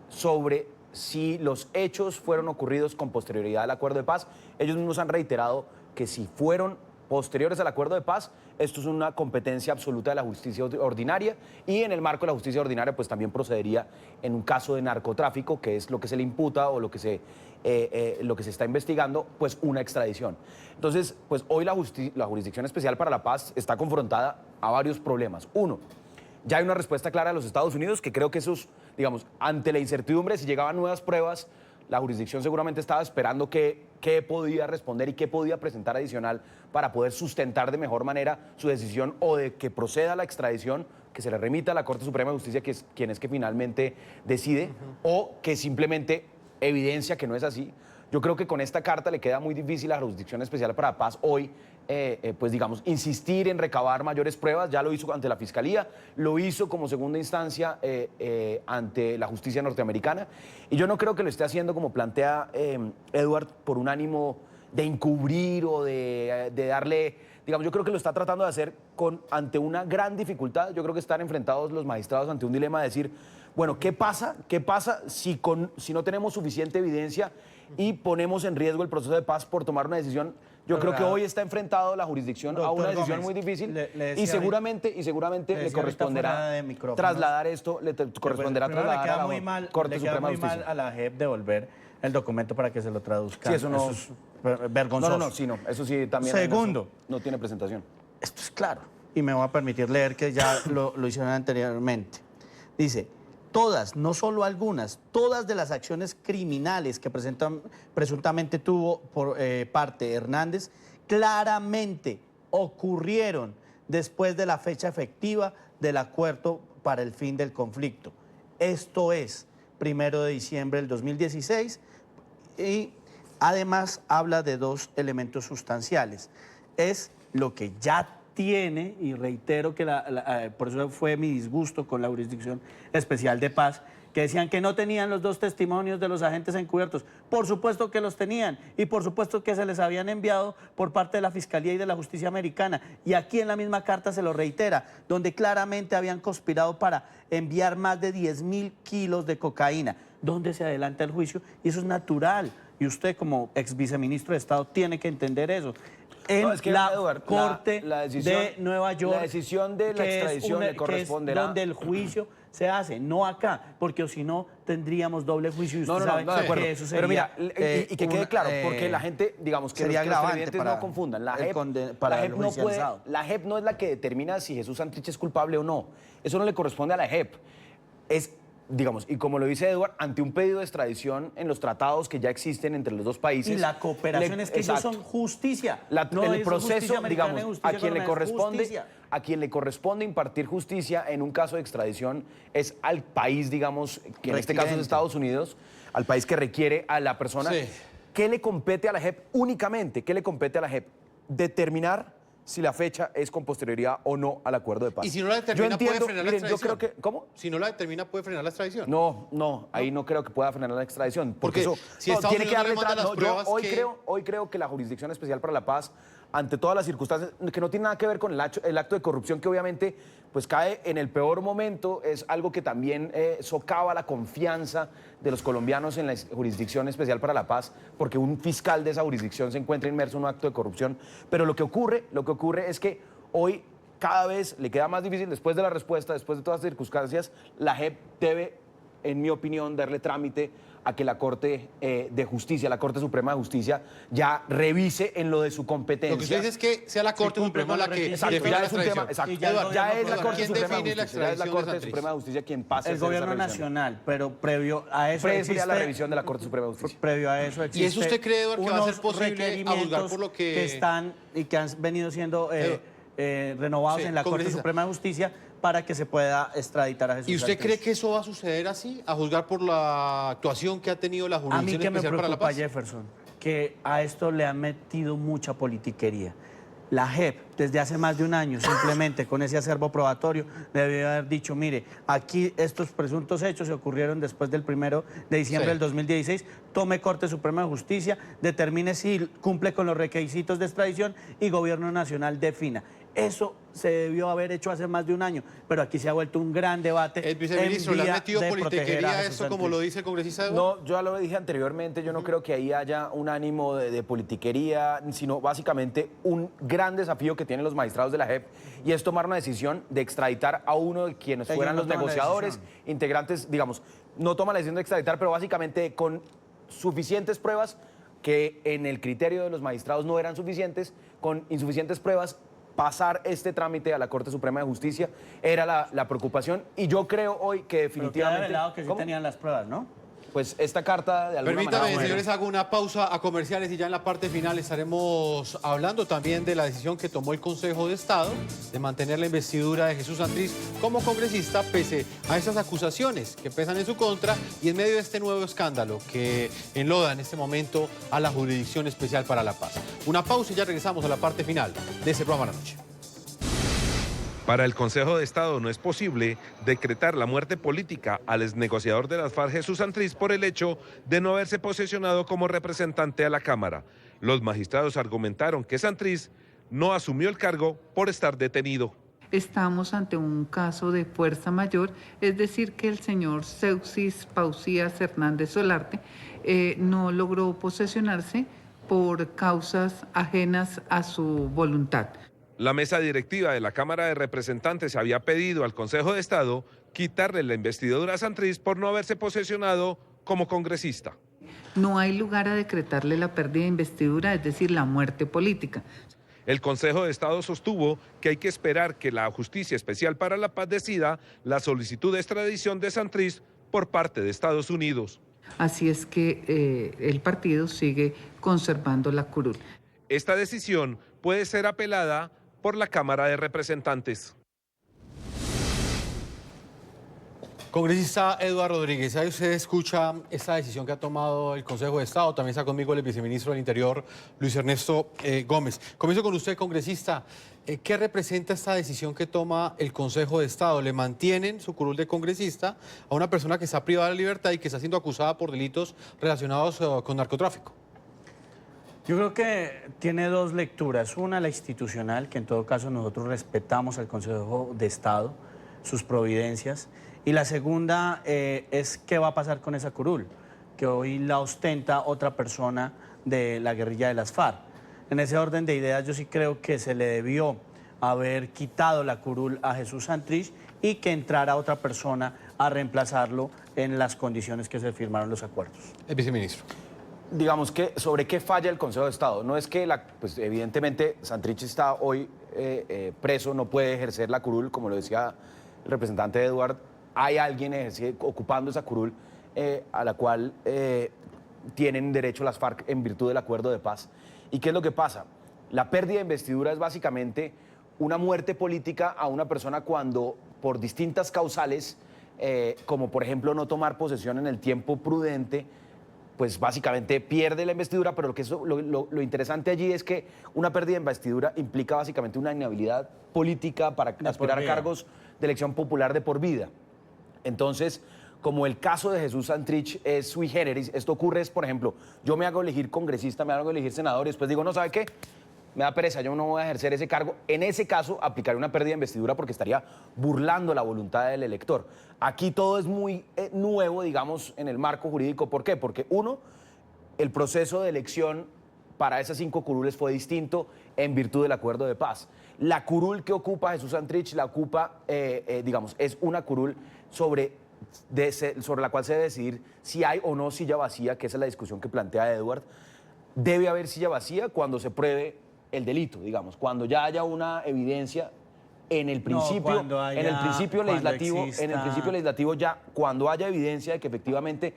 sobre si los hechos fueron ocurridos con posterioridad al acuerdo de paz. Ellos mismos han reiterado que si fueron posteriores al acuerdo de paz, esto es una competencia absoluta de la justicia ordinaria y en el marco de la justicia ordinaria pues también procedería en un caso de narcotráfico, que es lo que se le imputa o lo que se está investigando, pues una extradición. Entonces, pues hoy la Jurisdicción Especial para la Paz está confrontada a varios problemas. Uno, ya hay una respuesta clara de los Estados Unidos, que creo que esos, digamos, ante la incertidumbre, si llegaban nuevas pruebas, la jurisdicción seguramente estaba esperando qué podía responder y qué podía presentar adicional para poder sustentar de mejor manera su decisión o de que proceda la extradición, que se le remita a la Corte Suprema de Justicia, que es quien es que finalmente decide, o que simplemente evidencia que no es así. Yo creo que con esta carta le queda muy difícil a la Jurisdicción Especial para la Paz hoy, pues digamos, insistir en recabar mayores pruebas. Ya lo hizo ante la Fiscalía, lo hizo como segunda instancia ante la justicia norteamericana. Y yo no creo que lo esté haciendo, como plantea Edward, por un ánimo de encubrir o de darle, digamos, yo creo que lo está tratando de hacer ante una gran dificultad. Yo creo que están enfrentados los magistrados ante un dilema de decir, bueno, ¿qué pasa si no tenemos suficiente evidencia y ponemos en riesgo el proceso de paz por tomar una decisión? Yo creo que hoy está enfrentado la jurisdicción a una decisión muy difícil y seguramente le corresponderá trasladar esto, le corresponderá trasladar a la Corte Suprema de Justicia. A la JEP devolver el documento para que se lo traduzca. Sí, eso no es vergonzoso. No, eso sí también. Segundo, no tiene presentación. Esto es claro, y me voy a permitir leer que ya lo hicieron anteriormente. Dice, todas, no solo algunas, todas de las acciones criminales que presuntamente tuvo por parte Hernández, claramente ocurrieron después de la fecha efectiva del acuerdo para el fin del conflicto. Esto es, 1 de diciembre del 2016, y además habla de dos elementos sustanciales. Es lo que ya tiene, y reitero que por eso fue mi disgusto con la Jurisdicción Especial de Paz, que decían que no tenían los dos testimonios de los agentes encubiertos. Por supuesto que los tenían, y por supuesto que se les habían enviado por parte de la Fiscalía y de la Justicia Americana. Y aquí en la misma carta se lo reitera, donde claramente habían conspirado para enviar más de 10.000 kilos de cocaína, donde se adelanta el juicio, y eso es natural. Y usted, como ex viceministro de Estado, tiene que entender eso. En la Corte de Nueva York, la decisión de la extradición le corresponderá, donde el juicio se hace, no acá, porque o si no tendríamos doble juicio. Y usted sabe de acuerdo. que eso sería, pero mira, y que quede claro, porque la gente, digamos, que los televidentes no confundan. La JEP no es la que determina si Jesús Santrich es culpable o no. Eso no le corresponde a la JEP. Es, digamos, y como lo dice Edward, ante un pedido de extradición en los tratados que ya existen entre los dos países. Y la cooperación es que ellos son justicia. El proceso, digamos, a quien le corresponde impartir justicia en un caso de extradición es al país, digamos, que en este caso es Estados Unidos, al país que requiere a la persona. Sí. ¿Qué le compete a la JEP únicamente? ¿Qué le compete a la JEP? Determinar si la fecha es con posterioridad o no al acuerdo de paz. Y si no la determina, puede frenar la extradición. Yo creo que, ¿cómo? Si no la determina, puede frenar la extradición. No, ahí no creo que pueda frenar la extradición. Porque eso si tiene que darle las pruebas. Hoy creo que la Jurisdicción Especial para la Paz, ante todas las circunstancias, que no tiene nada que ver con el acto de corrupción, que obviamente pues cae en el peor momento, es algo que también socava la confianza de los colombianos en la Jurisdicción Especial para la Paz, porque un fiscal de esa jurisdicción se encuentra inmerso en un acto de corrupción. Pero lo que ocurre es que hoy cada vez le queda más difícil, después de la respuesta, después de todas las circunstancias, la JEP debe, en mi opinión, darle trámite a que la Corte de Justicia, la Corte Suprema de Justicia, ya revise en lo de su competencia. Lo que usted dice es que sea la Corte Suprema la que define la extradición. Ya es la Corte Suprema de Justicia. Ya es la Corte Suprema de Justicia quien pase el gobierno nacional, pero previo a eso existe a la revisión de la Corte Suprema de Justicia. Previo a eso existe. ¿Y eso usted cree, Eduardo, que va a ser posible a juzgar por lo que están y que han venido siendo renovados en la Corte Suprema de Justicia para que se pueda extraditar a Jesús ¿Y usted Santrich? cree que eso va a suceder así, a juzgar por la actuación que ha tenido la Jurisdicción Especial para la Paz? A mí que me preocupa, Jefferson, que a esto le han metido mucha politiquería. La JEP, desde hace más de un año, simplemente con ese acervo probatorio, debió haber dicho, mire, aquí estos presuntos hechos se ocurrieron después del 1 de diciembre del 2016, tome Corte Suprema de Justicia, determine si cumple con los requisitos de extradición y Gobierno Nacional defina. Eso se debió haber hecho hace más de un año, pero aquí se ha vuelto un gran debate. El viceministro, ¿le han metido politiquería a esto, como lo dice el congresista Eduardo? No, yo ya lo dije anteriormente, yo no creo que ahí haya un ánimo de politiquería, sino básicamente un gran desafío que tienen los magistrados de la JEP, y es tomar una decisión de extraditar a uno de quienes fueran los negociadores, integrantes, digamos, no toma la decisión de extraditar, pero básicamente con suficientes pruebas que en el criterio de los magistrados no eran suficientes, con insuficientes pruebas, pasar este trámite a la Corte Suprema de Justicia era la preocupación, y yo creo hoy que definitivamente... Pero queda revelado que sí tenían las pruebas, ¿no? Pues esta carta de alguna Permítame, manera... señores, hago una pausa a comerciales y ya en la parte final estaremos hablando también de la decisión que tomó el Consejo de Estado de mantener la investidura de Jesús Santrich como congresista pese a esas acusaciones que pesan en su contra y en medio de este nuevo escándalo que enloda en este momento a la Jurisdicción Especial para la Paz. Una pausa y ya regresamos a la parte final de este programa de la noche. Para el Consejo de Estado no es posible decretar la muerte política al exnegociador de las FARC Jesús Santrich por el hecho de no haberse posesionado como representante a la Cámara. Los magistrados argumentaron que Santrich no asumió el cargo por estar detenido. Estamos ante un caso de fuerza mayor, es decir, que el señor Seuxis Pausías Hernández Solarte no logró posesionarse por causas ajenas a su voluntad. La mesa directiva de la Cámara de Representantes había pedido al Consejo de Estado quitarle la investidura a Santrich por no haberse posesionado como congresista. No hay lugar a decretarle la pérdida de investidura, es decir, la muerte política. El Consejo de Estado sostuvo que hay que esperar que la Justicia Especial para la Paz decida la solicitud de extradición de Santrich por parte de Estados Unidos. Así es que el partido sigue conservando la curul. Esta decisión puede ser apelada por la Cámara de Representantes. Congresista Eduardo Rodríguez, ahí usted escucha esta decisión que ha tomado el Consejo de Estado. También está conmigo el viceministro del Interior, Luis Ernesto Gómez. Comienzo con usted, congresista. ¿Qué representa esta decisión que toma el Consejo de Estado? ¿Le mantienen su curul de congresista a una persona que está privada de la libertad y que está siendo acusada por delitos relacionados con narcotráfico? Yo creo que tiene dos lecturas. Una, la institucional, que en todo caso nosotros respetamos al Consejo de Estado, sus providencias. Y la segunda es qué va a pasar con esa curul, que hoy la ostenta otra persona de la guerrilla de las FARC. En ese orden de ideas yo sí creo que se le debió haber quitado la curul a Jesús Santrich y que entrara otra persona a reemplazarlo en las condiciones que se firmaron los acuerdos. El viceministro. Digamos que sobre qué falla el Consejo de Estado. No es que, pues evidentemente, Santrich está hoy preso, no puede ejercer la curul, como lo decía el representante Eduard. Hay alguien ocupando esa curul a la cual tienen derecho las FARC en virtud del acuerdo de paz. ¿Y qué es lo que pasa? La pérdida de investidura es básicamente una muerte política a una persona cuando, por distintas causales, como por ejemplo no tomar posesión en el tiempo prudente, pues básicamente pierde la investidura, pero lo interesante allí es que una pérdida de investidura implica básicamente una inhabilidad política para aspirar a cargos de elección popular de por vida. Entonces, como el caso de Jesús Santrich es sui generis, esto ocurre es, por ejemplo, yo me hago elegir congresista, me hago elegir senador y después digo, no, ¿sabe qué? Me da pereza, yo no voy a ejercer ese cargo. En ese caso, aplicaré una pérdida de investidura porque estaría burlando la voluntad del elector. Aquí todo es muy nuevo, digamos, en el marco jurídico. ¿Por qué? Porque, uno, el proceso de elección para esas 5 curules fue distinto en virtud del acuerdo de paz. La curul que ocupa Jesús Santrich la ocupa, digamos, es una curul sobre la cual se debe decidir si hay o no silla vacía, que esa es la discusión que plantea Eduard. Debe haber silla vacía cuando se pruebe el delito, digamos, cuando ya haya una evidencia en el principio, en el principio legislativo ya, cuando haya evidencia de que efectivamente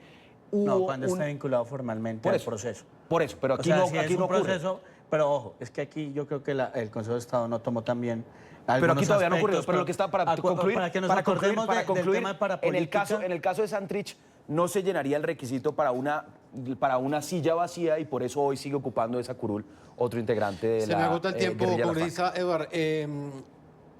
hubo... No, cuando está vinculado formalmente al proceso. Por eso, pero aquí o sea, no, si aquí es no un ocurre. proceso, pero ojo, es que aquí yo creo que el Consejo de Estado no tomó también. Pero aquí todavía no ocurrió. Pero lo que está para concluir, para que nos acordemos del tema de parapolítica. en el caso de Santrich no se llenaría el requisito para una silla vacía y por eso hoy sigue ocupando esa curul otro integrante de Se me agota el tiempo, congresista Eduard.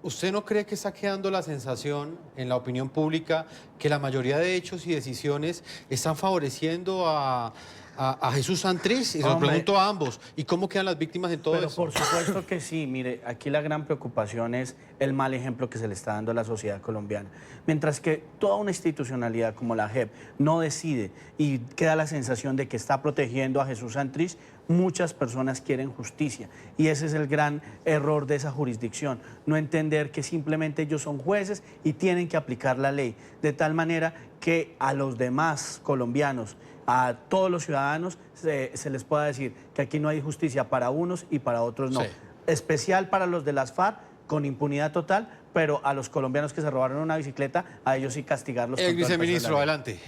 ¿Usted no cree que está quedando la sensación en la opinión pública que la mayoría de hechos y decisiones están favoreciendo a a Jesús Santrich y se lo Hombre. pregunto a ambos. ¿Y cómo quedan las víctimas en todo Pero eso? por supuesto que sí. Mire, aquí la gran preocupación es el mal ejemplo que se le está dando a la sociedad colombiana. Mientras que toda una institucionalidad como la JEP no decide y queda la sensación de que está protegiendo a Jesús Santrich, muchas personas quieren justicia. Y ese es el gran error de esa jurisdicción. No entender que simplemente ellos son jueces y tienen que aplicar la ley. De tal manera que a los demás colombianos, a todos los ciudadanos, se les pueda decir que aquí no hay justicia para unos y para otros no. Sí. Especial para los de las FARC, con impunidad total, pero a los colombianos que se robaron una bicicleta, a ellos sí castigarlos. El con todo el peso de la viceministro, ley. adelante.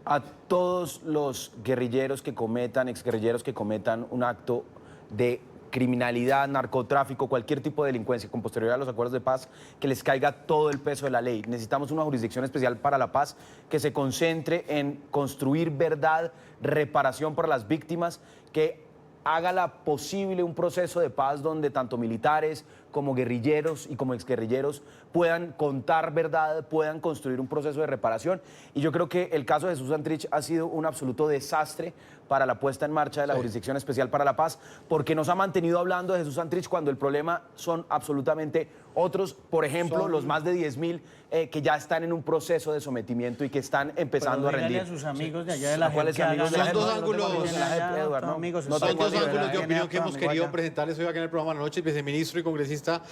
A todos los guerrilleros que cometan, exguerrilleros que cometan un acto de criminalidad, narcotráfico, cualquier tipo de delincuencia con posterioridad a los acuerdos de paz, que les caiga todo el peso de la ley. Necesitamos una jurisdicción especial para la paz que se concentre en construir verdad, reparación para las víctimas, que haga posible un proceso de paz donde tanto militares como guerrilleros y como exguerrilleros puedan contar verdad, puedan construir un proceso de reparación. Y yo creo que el caso de Jesús Santrich ha sido un absoluto desastre para la puesta en marcha de la Jurisdicción Especial para la Paz, porque nos ha mantenido hablando de Jesús Santrich cuando el problema son absolutamente otros, por ejemplo, los más de 10.000 que ya están en un proceso de sometimiento y que están empezando a rendir. A sus amigos de allá de la ¿A cuáles JEP que amigos hagan de la Son JEP? dos ángulos. De la JEP, Eduardo, no. amigos, No Son tengo dos ni idea. ángulos de opinión que hemos amigo querido allá. presentarles hoy acá en el programa La Noche. El viceministro y congresista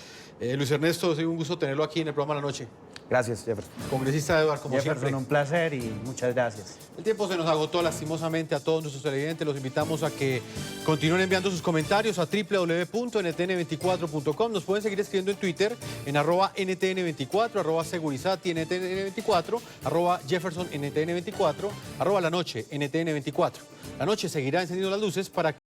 Luis Ernesto, es un gusto tenerlo aquí en el programa La Noche. Gracias, Jefferson. Congresista Eduardo, como Jefferson, siempre. un placer y muchas gracias. El tiempo se nos agotó lastimosamente a todos nuestros televidentes. Los invitamos a que continúen enviando sus comentarios a www.ntn24.com. Nos pueden seguir escribiendo en Twitter en @ntn24, @segurizati ntn24, @jeffersonntn24, @la noche ntn24. La noche seguirá encendiendo las luces para que